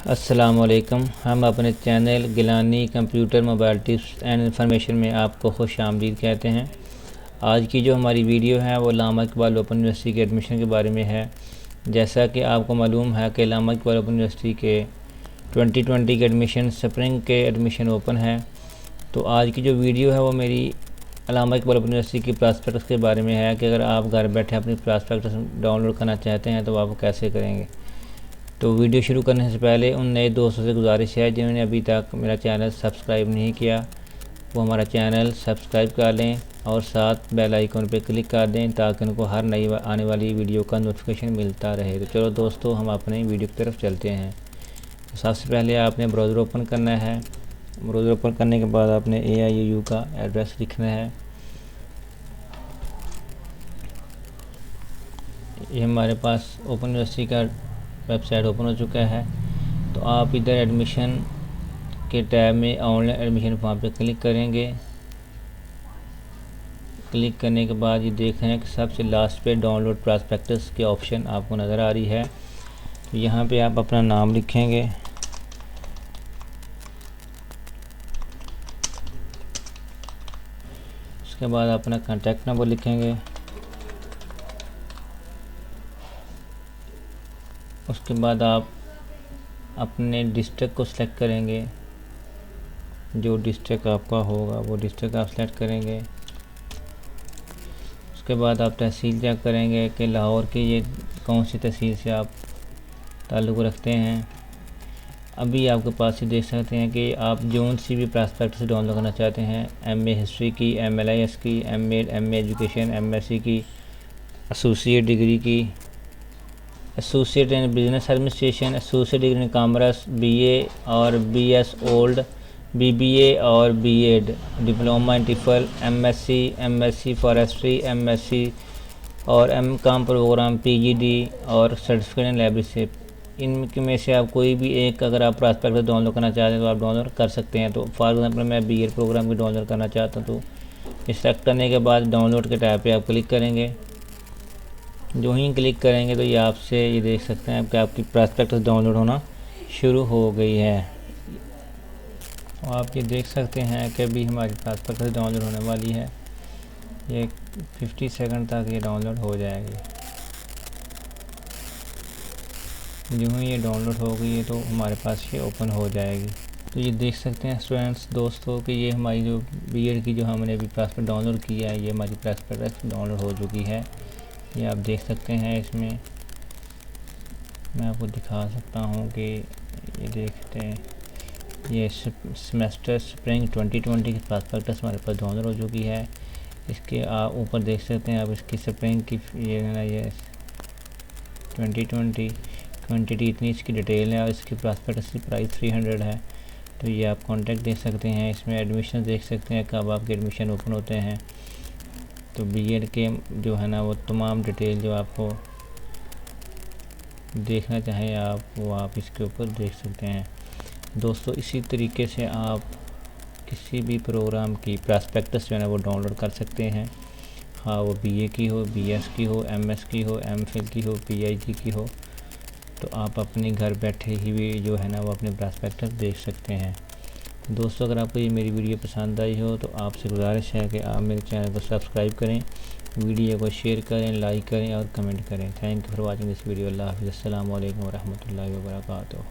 अस्सलामुअलैकुम। हम अपने channel Gilani computer mobile tips and information में आपको खुश आमदीद कहते हैं। आज की जो हमारी वीडियो है वो अल्लामा इकबाल ओपन यूनिवर्सिटी के एडमिशन के बारे में है। जैसा कि आपको मालूम है कि अल्लामा इकबाल ओपन यूनिवर्सिटी के 2020 के एडमिशन स्प्रिंग के एडमिशन ओपन है। तो आज की जो वीडियो है वो मेरी अल्लामा इकबाल ओपन यूनिवर्सिटी की प्रॉस्पेक्टस के बारे में है कि अगर आप घर बैठे अपनी प्रॉस्पेक्टस डाउनलोड करना चाहते हैं तो आप कैसे करेंगे। तो वीडियो शुरू करने से पहले उन नए दोस्तों से गुजारिश है जिन्होंने अभी तक मेरा चैनल सब्सक्राइब नहीं किया वो हमारा चैनल सब्सक्राइब कर लें और साथ बेल आइकन पर क्लिक कर दें ताकि उनको हर नई आने वाली वीडियो का नोटिफिकेशन मिलता रहे। तो चलो दोस्तों, हम अपने वीडियो की तरफ चलते हैं। तो सबसे पहले आपने ब्राउज़र ओपन करना है। ब्राउज़र ओपन करने के बाद आपने AIUU का एड्रेस लिखना है। ये हमारे पास ओपन यूनिवर्सिटी का वेबसाइट ओपन हो चुका है। तो आप इधर एडमिशन के टैब में ऑनलाइन एडमिशन फॉर्म पे क्लिक करेंगे। क्लिक करने के बाद ये देख रहे हैं कि सबसे लास्ट पे डाउनलोड प्रॉस्पेक्टस के ऑप्शन आपको नज़र आ रही है। तो यहाँ पे आप अपना नाम लिखेंगे। उसके बाद अपना कॉन्टैक्ट नंबर लिखेंगे। उसके बाद आप अपने डिस्ट्रिक्ट को सिलेक्ट करेंगे। जो डिस्ट्रिक्ट आपका होगा वो डिस्ट्रिक्ट आप सिलेक्ट करेंगे। उसके बाद आप तहसील चेक करेंगे कि लाहौर की ये कौन सी तहसील से आप ताल्लुक़ रखते हैं। अभी आपके पास ये देख सकते हैं कि आप जोन सी भी प्रॉस्पेक्टस डाउनलोड करना चाहते हैं, MA हिस्ट्री की, MLIS की, MA एजुकेशन, MSc की, एसोसिएट डिग्री की, associate in business administration, associate degree in commerce, BA और BS ओल्ड, BBA और BEd, diploma in TEFL, MSc forestry, MSc और MCOM प्रोग्राम, PGD और सर्टिफिकेट इन लाइब्रेरी। इनमें में से आप कोई भी एक अगर आप प्रॉस्पेक्टस डाउनलोड करना चाहते हैं तो आप डाउनलोड कर सकते हैं। तो फॉर एग्जांपल मैं BEd प्रोग्राम की डाउनलोड करना चाहता हूँ। तो इस सेलेक्ट करने के बाद डाउनलोड के टैब पे आप क्लिक करेंगे। जो ही क्लिक करेंगे तो ये आपसे ये देख सकते हैं कि आपकी प्रॉस्पेक्टस डाउनलोड होना शुरू हो गई है। और आप ये देख सकते हैं कि अभी हमारी प्रॉस्पेक्टस डाउनलोड होने वाली है। ये 50 सेकंड तक ये डाउनलोड हो जाएगी। जो ही ये डाउनलोड हो गई है तो हमारे पास ये ओपन हो जाएगी। तो ये देख सकते हैं स्टूडेंट्स दोस्तों कि ये हमारी जो BEd की जो हमने अभी प्रॉस्पेक्टस डाउनलोड किया है ये हमारी प्रॉस्पेक्टस डाउनलोड हो चुकी है। ये आप देख सकते हैं। इसमें मैं आपको दिखा सकता हूँ कि ये देखते हैं ये सेमेस्टर स्प्रिंग 2020 की प्रॉस्पेक्टस हमारे पास डाउनलोड हो चुकी है। इसके आप ऊपर देख सकते हैं आप इसकी स्प्रिंग की ये 2020 इतनी इसकी डिटेल है और इसकी प्रॉस्पेक्टस की प्राइस 300 है। तो ये आप कॉन्टैक्ट देख सकते हैं। इसमें एडमिशन देख सकते हैं कब आपके एडमिशन ओपन होते हैं। तो BEd के जो है ना वो तमाम डिटेल जो आपको देखना चाहें आप वो आप इसके ऊपर देख सकते हैं। दोस्तों इसी तरीके से आप किसी भी प्रोग्राम की प्रॉस्पेक्टस जो है ना वो डाउनलोड कर सकते हैं। हाँ वो BA की हो, BS की हो, MS की हो, MPhil की हो, PIG की हो। तो आप अपने घर बैठे ही भी जो है ना वो अपने प्रॉस्पेक्टस देख सकते हैं। दोस्तों अगर आपको ये मेरी वीडियो पसंद आई हो तो आपसे गुजारिश है कि आप मेरे चैनल को सब्सक्राइब करें, वीडियो को शेयर करें, लाइक करें और कमेंट करें। Thank you for watching this video. Allah हाफ़िज़। अस्सलामु अलैकुम व रहमतुल्लाहि व बरकातुहू।